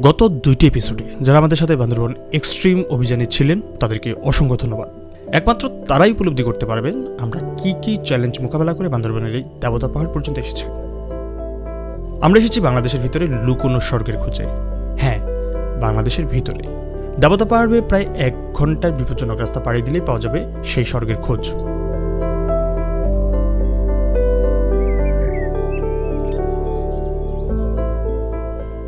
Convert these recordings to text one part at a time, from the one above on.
গত 2টি এপিসোডে যারা আমাদের সাথে বান্দরবন এক্সট্রিম অভিযানে ছিলেন তাদেরকে অসংখ্য ধন্যবাদ। একমাত্র তারাই উপলব্ধি করতে পারবেন আমরা কি কি চ্যালেঞ্জ মোকাবেলা করে বান্দরবনের এই দেবতা পাহাড় পর্যন্ত এসেছি। আমরা এসেছি বাংলাদেশের ভিতরে লুকোনো স্বর্গের খোঁজে। হ্যাঁ, বাংলাদেশের ভিতরে দেবতা পাহাড় বেয়ে প্রায় 1 ঘন্টার বিপজ্জনক রাস্তা পাড়ি দিলেই পাওয়া যাবে সেই স্বর্গের খোঁজ।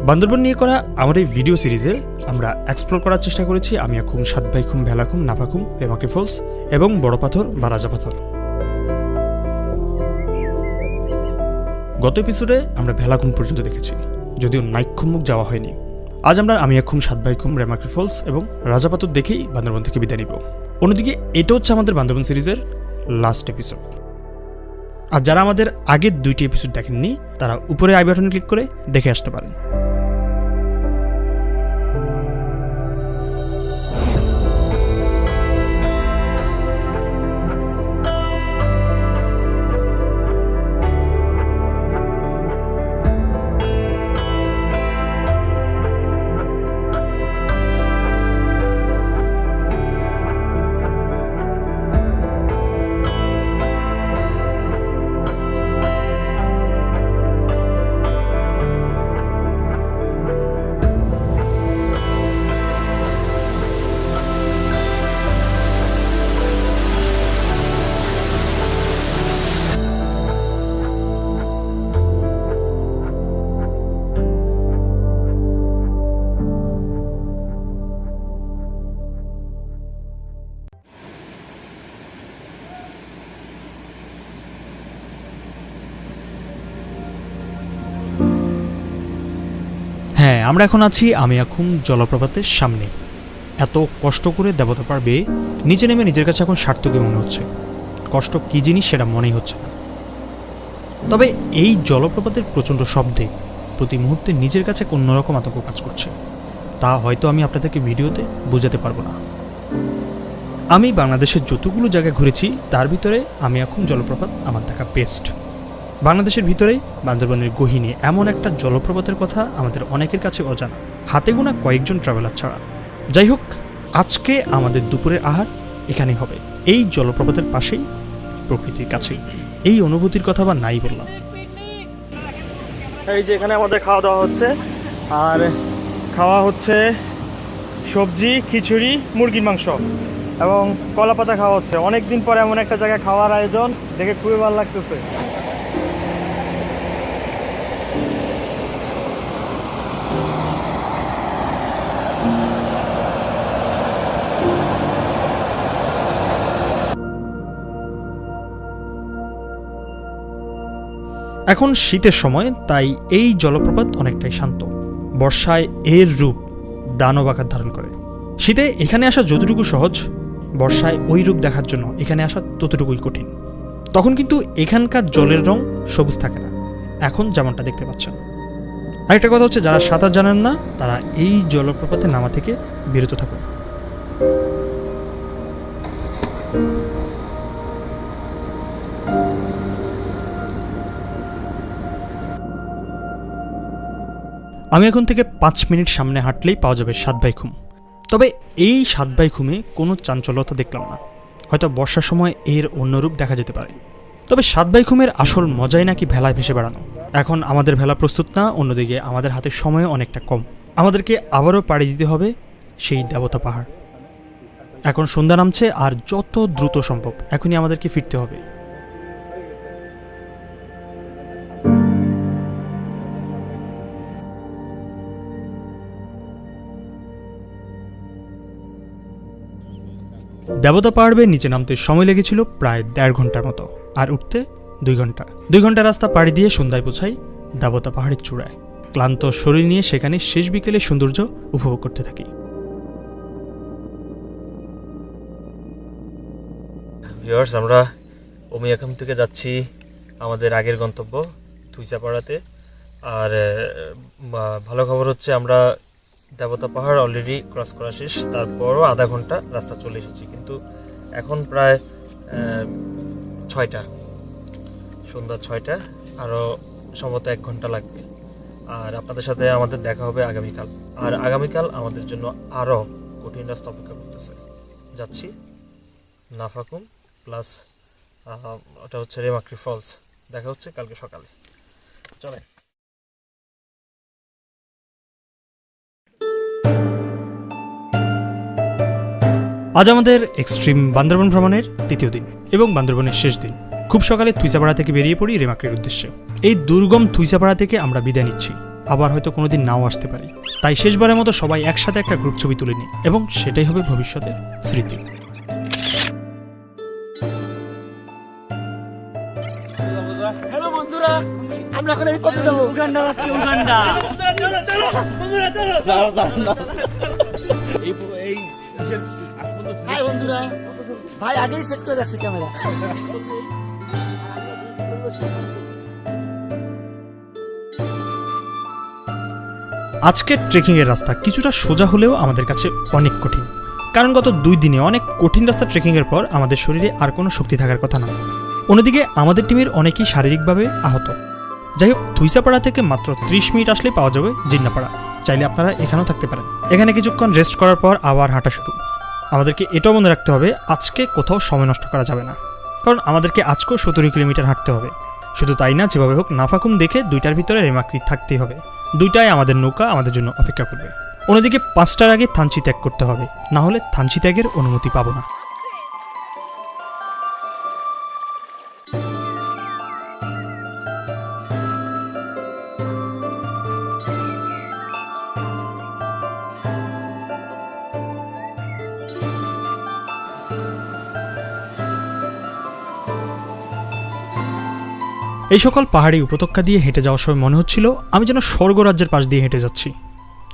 বান্দরবন নিয়ে করা আমার এই ভিডিও সিরিজে আমরা এক্সপ্লোর করার চেষ্টা করেছি আমিয়াখুম, সাতভাইখুম, ভেলাখুম, নাফাখুম, রেমাকি ফলস এবং বড় পাথর বা রাজা পাথর। গত এপিসোডে আমরা ভেলাখুম পর্যন্ত দেখেছি, যদিও নাইকখুম মুখ যাওয়া হয়নি। আজ আমরা আমিয়াখুম, সাতভাইখুম, রেমাকি ফলস এবং রাজা পাথর দেখেই বান্দরবন থেকে বিদায় নিব। অন্যদিকে এটা হচ্ছে আমাদের বান্দরবন সিরিজের লাস্ট এপিসোড। আর যারা আমাদের আগের 2টি এপিসোড দেখেননি তারা উপরে আই বাটনে ক্লিক করে দেখে আসতে পারেন। হ্যাঁ, আমরা এখন আছি আমিয়াখুম জলপ্রপাতের সামনে। এত কষ্ট করে দেবতা পাহাড় বেয়ে নিচে নেমে নিজের কাছে এখন সার্থকই মনে হচ্ছে। কষ্ট কী জিনিস সেটা মনেই হচ্ছে না। তবে এই জলপ্রপাতের প্রচণ্ড শব্দে প্রতি মুহূর্তে নিজের কাছে অন্যরকম আতঙ্ক কাজ করছে। তা হয়তো আমি আপনাদেরকে ভিডিওতে বোঝাতে পারবো না। আমি বাংলাদেশের যতগুলো জায়গা ঘুরেছি তার ভিতরে আমিয়াখুম জলপ্রপাত আমার দেখা বেস্ট। বাংলাদেশের ভিতরে বান্দরবনের গহীনে এমন একটা জলপ্রপাতের কথা আমাদের অনেকের কাছে অজানা, হাতে গোনা কয়েকজন ট্রাভেলার ছাড়া। যাই হোক, আজকে আমাদের দুপুরের আহার এখানেই হবে, এই জলপ্রপাতের পাশেই, প্রকৃতির কাছেই। এই অনুভূতির কথা বা নাই বললাম। এই যে এখানে আমাদের খাওয়া দাওয়া হচ্ছে, আর খাওয়া হচ্ছে সবজি, খিচুড়ি, মুরগির মাংস এবং কলা পাতা খাওয়া হচ্ছে। অনেকদিন পরে এমন একটা জায়গায় খাওয়ার আয়োজন দেখে খুবই ভালো লাগতেছে। এখন শীতের সময়, তাই এই জলপ্রপাত অনেকটাই শান্ত। বর্ষায় এর রূপ দানব আকার ধারণ করে। শীতে এখানে আসা যতটুকু সহজ, বর্ষায় ওই রূপ দেখার জন্য এখানে আসা ততটুকুই কঠিন। তখন কিন্তু এখানকার জলের রং সবুজ থাকে না, এখন যেমনটা দেখতে পাচ্ছেন। আরেকটা কথা হচ্ছে, যারা সাঁতার জানেন না তারা এই জলপ্রপাতে নামা থেকে বিরত থাকুন। আমি এখন থেকে 5 মিনিট সামনে হাঁটলেই পাওয়া যাবে সাতভাইখুম। তবে এই সাতভাইখুমে কোনো চাঞ্চল্যতা দেখলাম না। হয়তো বর্ষার সময় এর অন্য রূপ দেখা যেতে পারে। তবে সাতভাইখুমের আসল মজাই নাকি ভেলায় ভেসে বেড়ানো। এখন আমাদের ভেলা প্রস্তুত না, অন্যদিকে আমাদের হাতে সময় অনেকটা কম। আমাদেরকে আবারও পাড়ি দিতে হবে সেই দেবতা পাহাড়। এখন সন্ধ্যা নামছে, আর যত দ্রুত সম্ভব এখনই আমাদেরকে ফিরতে হবে। দেবতা পাহাড় বেয়ে নিচে নামতে সময় লেগেছিল প্রায় 1.5 ঘন্টার মতো, আর উঠতে 2 ঘন্টা। 2 ঘন্টা রাস্তা পাড়ি দিয়ে সন্ধ্যায় পৌঁছাই দেবতা পাহাড়ের চূড়ায়। ক্লান্ত শরীর নিয়ে সেখানে শেষ বিকেলের সৌন্দর্য উপভোগ করতে থাকি। ভিউয়ার্স, আমরা আমিয়াখুম থেকে যাচ্ছি আমাদের আগের গন্তব্য থুইসাপাড়াতে। আর ভালো খবর হচ্ছে আমরা দেবতা পাহাড় অলরেডি ক্রস করা শেষ, তারপরও আধা ঘন্টা রাস্তা চলে এসেছি। কিন্তু এখন প্রায় 6টা, সন্ধ্যা 6টা, আরও সম্ভবত 1 ঘন্টা লাগবে। আর আপনাদের সাথে আমাদের দেখা হবে আগামীকাল। আর আগামীকাল আমাদের জন্য আরও কঠিন রাস্তা অপেক্ষা করতেছে। যাচ্ছি নাফাকুম প্লাস ওটা হচ্ছে রেমাক্রি ফলস। দেখা হচ্ছে কালকে সকালে, চলেন। আজ আমাদের এক্সট্রিম বান্দরবন ভ্রমণের তৃতীয় দিন এবং বান্দরবনের শেষ দিন। খুব সকালে থুইসাপাড়া থেকে বেরিয়ে পড়ি রেমাক্রির উদ্দেশ্যে। এই দুর্গম থুইসাপাড়া থেকে আমরা বিদায় নিচ্ছি, আবার হয়তো কোনোদিন নাও আসতে পারি। তাই শেষবারের মতো সবাই একসাথে একটা গ্রুপ ছবি তুলে নিই এবং সেটাই হবে ভবিষ্যতের স্মৃতি। হ্যালো বন্ধুরা, আমরা এখন এই পথে যাবো। উগান্ডা যাচ্ছি, উগান্ডা। হাই বন্ধুরা, ভাই আগেই সেট করে রাখছে ক্যামেরা। আজকের ট্রেকিংয়ের রাস্তা কিছুটা সোজা হলেও আমাদের কাছে অনেক কঠিন, কারণ গত 2 দিনে অনেক কঠিন রাস্তা ট্রেকিংয়ের পর আমাদের শরীরে আর কোনো শক্তি থাকার কথা না। অন্যদিকে আমাদের টিমের অনেকেই শারীরিকভাবে আহত। যাই হোক, থুইসাপাড়া থেকে মাত্র 30 মিনিট আসলেই পাওয়া যাবে জিন্নাপাড়া। চাইলে আপনারা এখানেও থাকতে পারেন। এখানে কিছুক্ষণ রেস্ট করার পর আবার হাঁটা শুরু। আমাদেরকে এটাও মনে রাখতে হবে, আজকে কোথাও সময় নষ্ট করা যাবে না, কারণ আমাদেরকে আজকেও 17 কিলোমিটার হাঁটতে হবে। শুধু তাই না, যেভাবে হোক নাফাকুম দেখে 2টার ভিতরে রেমাক্রি থাকতেই হবে। 2টায় আমাদের নৌকা আমাদের জন্য অপেক্ষা করবে। অন্যদিকে 5টার আগে থানচি ত্যাগ করতে হবে, না হলে থানচি ত্যাগের অনুমতি পাবো না। এই সকল পাহাড়ি উপত্যকা দিয়ে হেঁটে যাওয়ার সময় মনে হচ্ছিল আমি যেন স্বর্গরাজ্যের পাশ দিয়ে হেঁটে যাচ্ছি।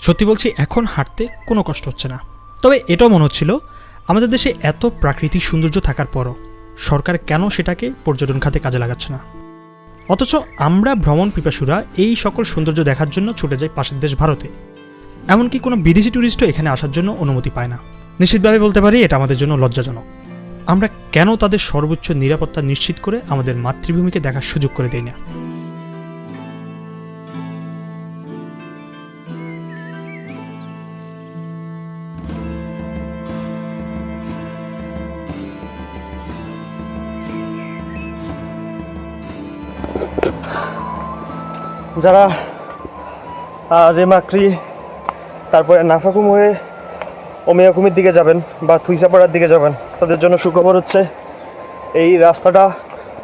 সত্যি বলছি, এখন হাঁটতে কোনো কষ্ট হচ্ছে না। তবে এটাও মনে হচ্ছিল আমাদের দেশে এত প্রাকৃতিক সৌন্দর্য থাকার পরও সরকার কেন সেটাকে পর্যটন খাতে কাজে লাগাচ্ছে না। অথচ আমরা ভ্রমণ পিপাসুরা এই সকল সৌন্দর্য দেখার জন্য ছুটে যাই পাশের দেশ ভারতে। এমনকি কোনো বিদেশি ট্যুরিস্টও এখানে আসার জন্য অনুমতি পায় না। নিশ্চিতভাবে বলতে পারি এটা আমাদের জন্য লজ্জাজনক। আমরা কেন তাদের সর্বোচ্চ নিরাপত্তা নিশ্চিত করে আমাদের মাতৃভূমিকে দেখার সুযোগ করে দেই না? যারা রেমাক্রি তারপরে নাফাকুম হয়ে ওমিয়াকুমের দিকে যাবেন বা থুইসাপাড়ার দিকে যাবেন, তাদের জন্য সুখবর হচ্ছে এই রাস্তাটা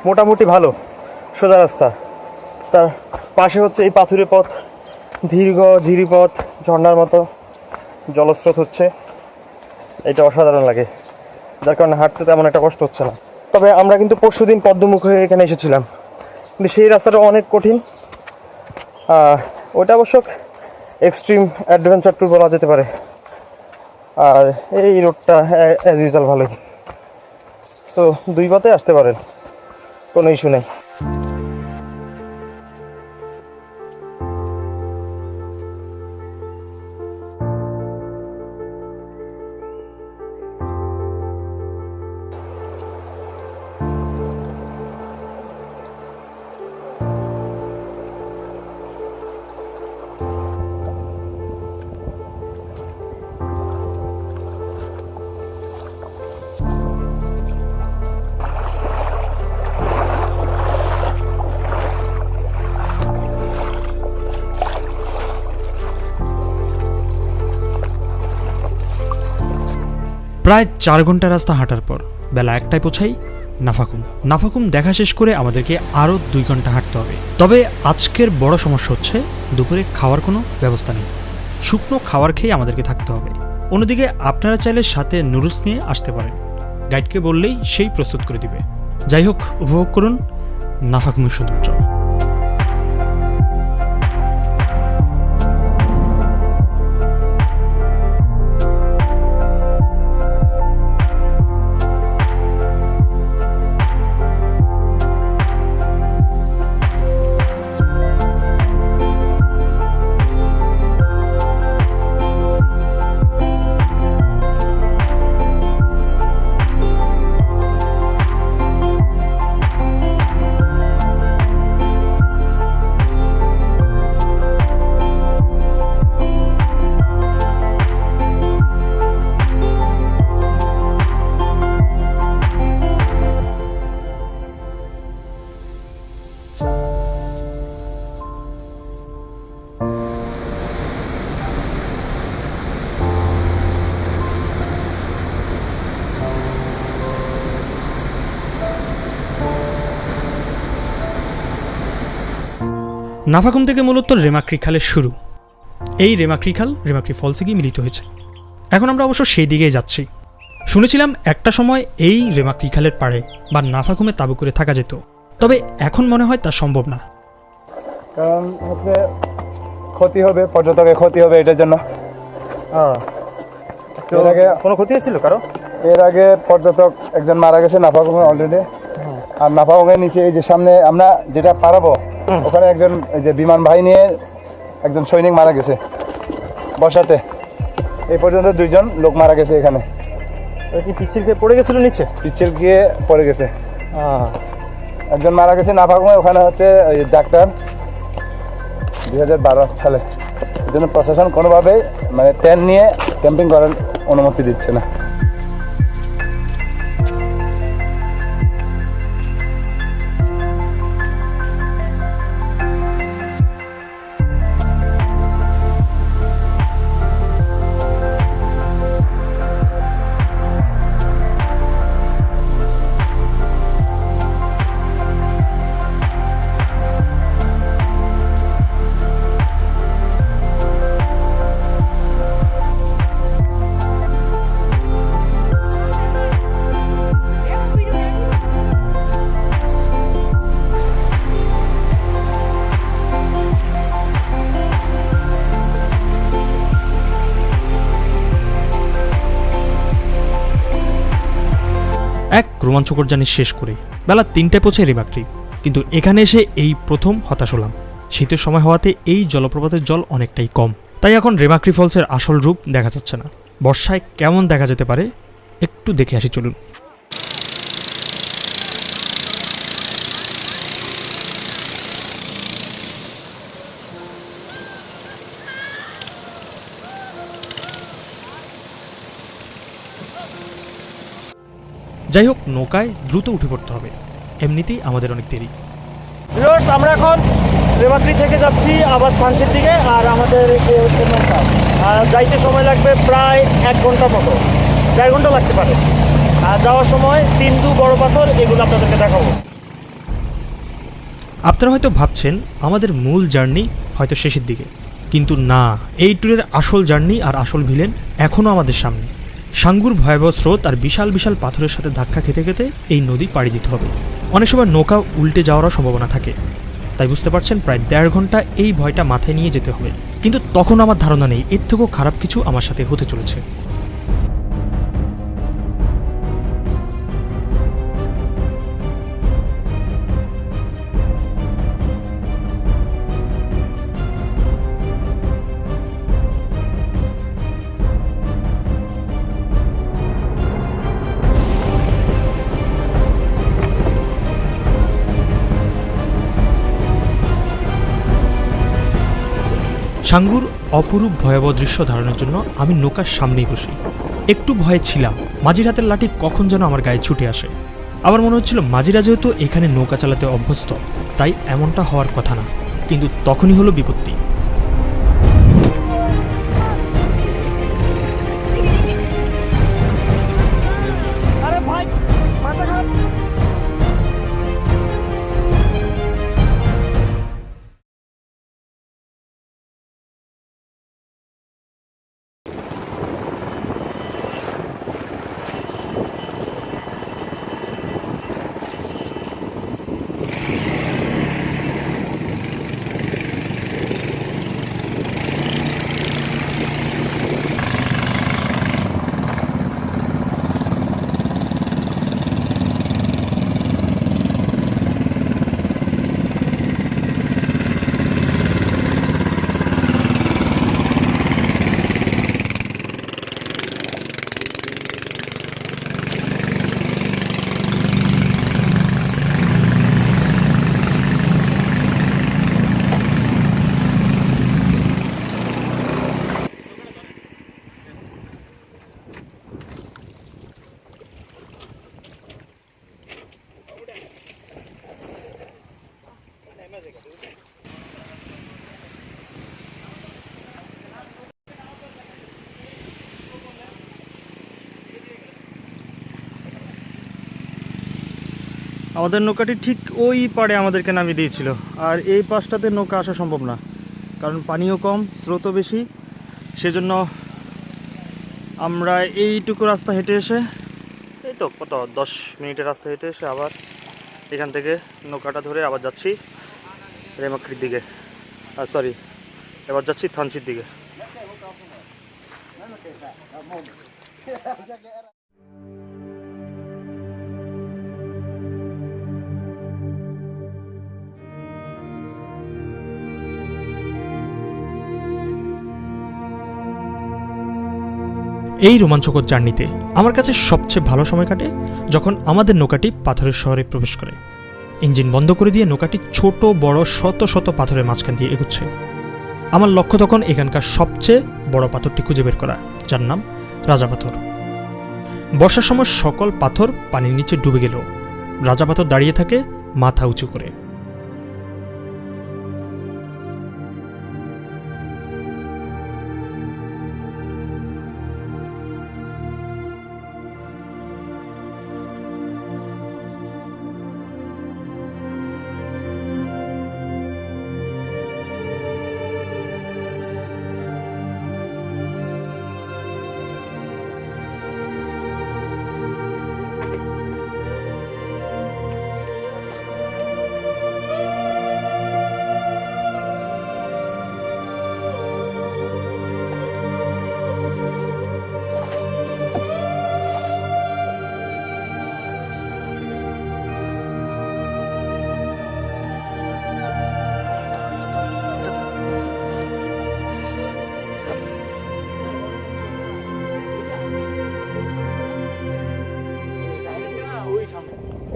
মোটামুটি ভালো, সোজা রাস্তা। তার পাশে হচ্ছে এই পাথুরে পথ, দীর্ঘ ঝিরিপথ, ঝর্ণার মতো জলস্রোত হচ্ছে। এটা অসাধারণ লাগে, যার কারণে হাঁটতে তেমন একটা কষ্ট হচ্ছে না। তবে আমরা কিন্তু পরশুদিন পদ্মমুখ হয়ে এখানে এসেছিলাম, কিন্তু সেই রাস্তাটা অনেক কঠিন। ওটা অবশ্য এক্সট্রিম অ্যাডভেঞ্চার ট্যুর বলা যেতে পারে। আর এই রোডটা অ্যাজ ইউজুয়াল ভালোই, তো 2 পথে আসতে পারেন, কোনো ইস্যু নেই। প্রায় 4 ঘন্টা রাস্তা হাঁটার পর বেলা 1টায় পৌঁছাই নাফাকুম। নাফাকুম দেখা শেষ করে আমাদেরকে আরও 2 ঘন্টা হাঁটতে হবে। তবে আজকের বড় সমস্যা হচ্ছে দুপুরে খাওয়ার কোনো ব্যবস্থা নেই। শুকনো খাবার খেয়ে আমাদেরকে থাকতে হবে। অন্যদিকে আপনারা চাইলে সাথে নুডলস নিয়ে আসতে পারেন, গাইডকে বললেই সেই প্রস্তুত করে দিবে। যাই হোক, উপভোগ করুন নাফাকুমের সৌন্দর্য। নাফাখুম থেকে মূলত রেমাক্রি খালের শুরু। এই রেমাক্রি খাল রেমাক্রি ফলসে গিয়ে মিলিত হয়েছে। এখন আমরা অবশ্য সেই দিকেই যাচ্ছি। শুনেছিলাম একটা সময় এই রেমাক্রি খালের পাড়ে বা নাফাখুমে তাঁবু করে থাকা যেত, তবে এখন মনে হয় তা সম্ভব না। কারণ হচ্ছে ক্ষতি হবে, পর্যটকের ক্ষতি হবে এটার জন্য। তো এর আগে কোনো ক্ষতি হয়েছিল কারো? এর আগে পর্যটক একজন মারা গেছে নাফাখুমে অলরেডি। আর নাফাখুমের নিচে এই যে সামনে আমরা যেটা পারাবো ওখানে একজন এই যে বিমান বাহিনী একজন সৈনিক মারা গেছে বর্ষাতে। এই পর্যন্ত 2জন লোক মারা গেছে এখানে। ওরা কি পিচ্ছিল খেয়ে পড়ে গেছিল নিচে? পিচ্ছিল গিয়ে পড়ে গেছে, একজন মারা গেছে নাফাখুমে। ওখানে হচ্ছে ওই ডাক্তার 2012 সালে। এই জন্য প্রশাসন কোনোভাবেই মানে টেন্ট নিয়ে ক্যাম্পিং করার অনুমতি দিচ্ছে না। এক রোমাঞ্চকর জার্নি শেষ করে বেলা 3টায় পৌঁছে রেমাক্রি, কিন্তু এখানে এসে এই প্রথম হতাশ হলাম। শীতের সময় হওয়াতে এই জলপ্রপাতের জল অনেকটাই কম, তাই এখন রেমাক্রি ফলসের আসল রূপ দেখা যাচ্ছে না। বর্ষায় কেমন দেখা যেতে পারে একটু দেখে আসি চলুন। যাই হোক, নৌকায় দ্রুত উঠে পড়তে হবে, এমনিতেই আমাদের অনেক দেরি। ভিউয়ার্স, আমরা এখন রেমাক্রি থেকে যাচ্ছি আবার ফান্সের দিকে। আর আমাদের যে হচ্ছে নৌকা, যাইতে সময় লাগবে প্রায় 1 ঘন্টা মতো, 4 ঘন্টা লাগতে পারে। আর যাওয়ার সময় 3 বড় পাথর, এগুলো আপনাদেরকে দেখাবো। আপনারা হয়তো ভাবছেন আমাদের মূল জার্নি হয়তো শেষের দিকে, কিন্তু না, এই ট্যুরের আসল জার্নি আর আসল ভিলেন এখনও আমাদের সামনে। সাঙ্গুর ভয়াবহ স্রোত আর বিশাল বিশাল পাথরের সাথে ধাক্কা খেতে খেতে এই নদী পাড়ি দিতে হবে। অনেক সময় নৌকা উল্টে যাওয়ারও সম্ভাবনা থাকে, তাই বুঝতে পারছেন প্রায় 1.5 ঘন্টা এই ভয়টা মাথায় নিয়ে যেতে হবে। কিন্তু তখন আমার ধারণা নেই এর থেকেও খারাপ কিছু আমার সাথে হতে চলেছে। সাঙ্গুর অপরূপ ভয়াবহ দৃশ্য ধারণের জন্য আমি নৌকার সামনেই বসি। একটু ভয়ে ছিলাম মাঝির হাতের লাঠি কখন যেন আমার গায়ে ছুটে আসে। আবার মনে হচ্ছিল মাঝিরা যেহেতু এখানে নৌকা চালাতে অভ্যস্ত, তাই এমনটা হওয়ার কথা না, কিন্তু তখনই হলো বিপত্তি। আরে ভাই, মাথা খারাপ। আমাদের নৌকাটি ঠিক ওই পাড়ে আমাদেরকে নামিয়ে দিয়েছিল, আর এই পাশটাতে নৌকা আসা সম্ভব না, কারণ পানিও কম, স্রোতও বেশি। সেজন্য আমরা এইটুকু রাস্তা হেঁটে এসে, এই তো কত 10 মিনিটের রাস্তা হেঁটে এসে আবার এখান থেকে নৌকাটা ধরে আবার যাচ্ছি রেমাক্রির দিকে, সরি, এবার যাচ্ছি থানচির দিকে। এই রোমাঞ্চকর জার্নিতে আমার কাছে সবচেয়ে ভালো সময় কাটে যখন আমাদের নৌকাটি পাথরের শহরে প্রবেশ করে। ইঞ্জিন বন্ধ করে দিয়ে নৌকাটি ছোট বড় শত শত পাথরের মাঝখান দিয়ে এগুচ্ছে। আমার লক্ষ্য তখন এখানকার সবচেয়ে বড় পাথরটি খুঁজে বের করা, যার নাম রাজা পাথর। বর্ষার সময় সকল পাথর পানির নিচে ডুবে গেলেও রাজা পাথর দাঁড়িয়ে থাকে মাথা উঁচু করে।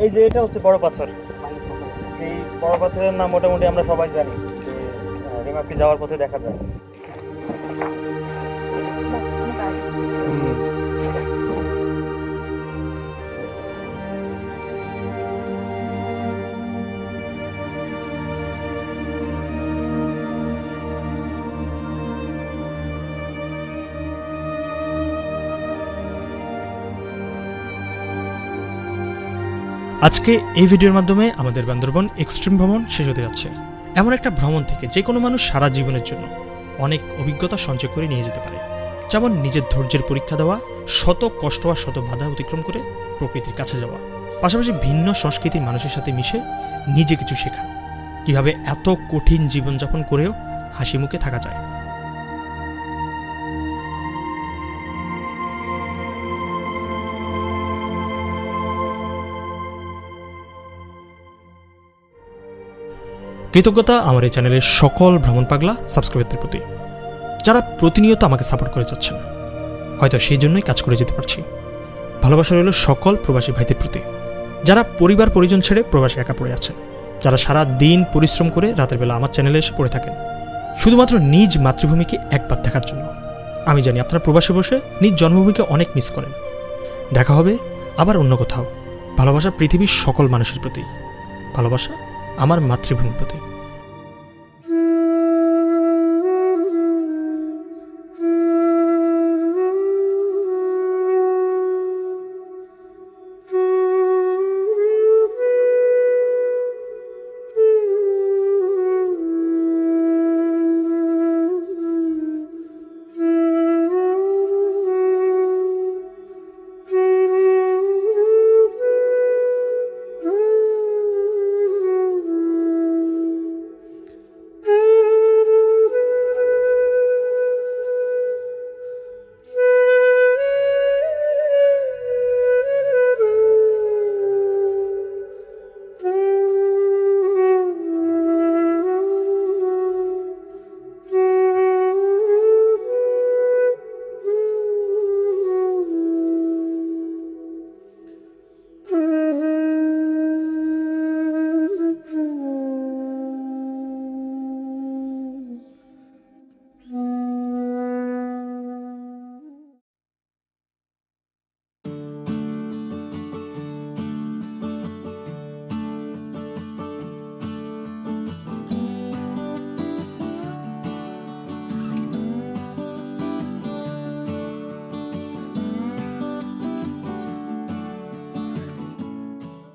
এই যে এটা হচ্ছে বড় পাথর। এই বড় পাথরের নাম মোটামুটি আমরা সবাই জানি, যে রেমাক্রি যাওয়ার পথে দেখা যায়। আজকে এই ভিডিওর মাধ্যমে আমাদের বান্দরবন এক্সট্রিম ভ্রমণ শেষ হতে যাচ্ছে। এমন একটা ভ্রমণ থেকে যে কোনো মানুষ সারা জীবনের জন্য অনেক অভিজ্ঞতা সঞ্চয় করে নিয়ে যেতে পারে, যেমন নিজের ধৈর্যের পরীক্ষা দেওয়া, শত কষ্ট আর শত বাধা অতিক্রম করে প্রকৃতির কাছে যাওয়া, পাশাপাশি ভিন্ন সংস্কৃতির মানুষের সাথে মিশে নিজে কিছু শেখা, কিভাবে এত কঠিন জীবনযাপন করেও হাসি মুখে থাকা যায়। কৃতজ্ঞতা আমার এই চ্যানেলের সকল ভ্রমণ পাগলা সাবস্ক্রাইবারদের প্রতি, যারা প্রতিনিয়ত আমাকে সাপোর্ট করে যাচ্ছেন। হয়তো সেই জন্যই কাজ করে যেতে পারছি। ভালোবাসা রইল সকল প্রবাসী ভাইদের প্রতি, যারা পরিবার পরিজন ছেড়ে প্রবাসী একা পড়ে আছেন, যারা সারা দিন পরিশ্রম করে রাতের বেলা আমার চ্যানেলে এসে পড়ে থাকেন শুধুমাত্র নিজ মাতৃভূমিকে একবার দেখার জন্য। আমি জানি আপনারা প্রবাসে বসে নিজ জন্মভূমিকে অনেক মিস করেন। দেখা হবে আবার অন্য কোথাও। ভালোবাসা পৃথিবীর সকল মানুষের প্রতি, ভালোবাসা আমার মাতৃভূমির প্রতি।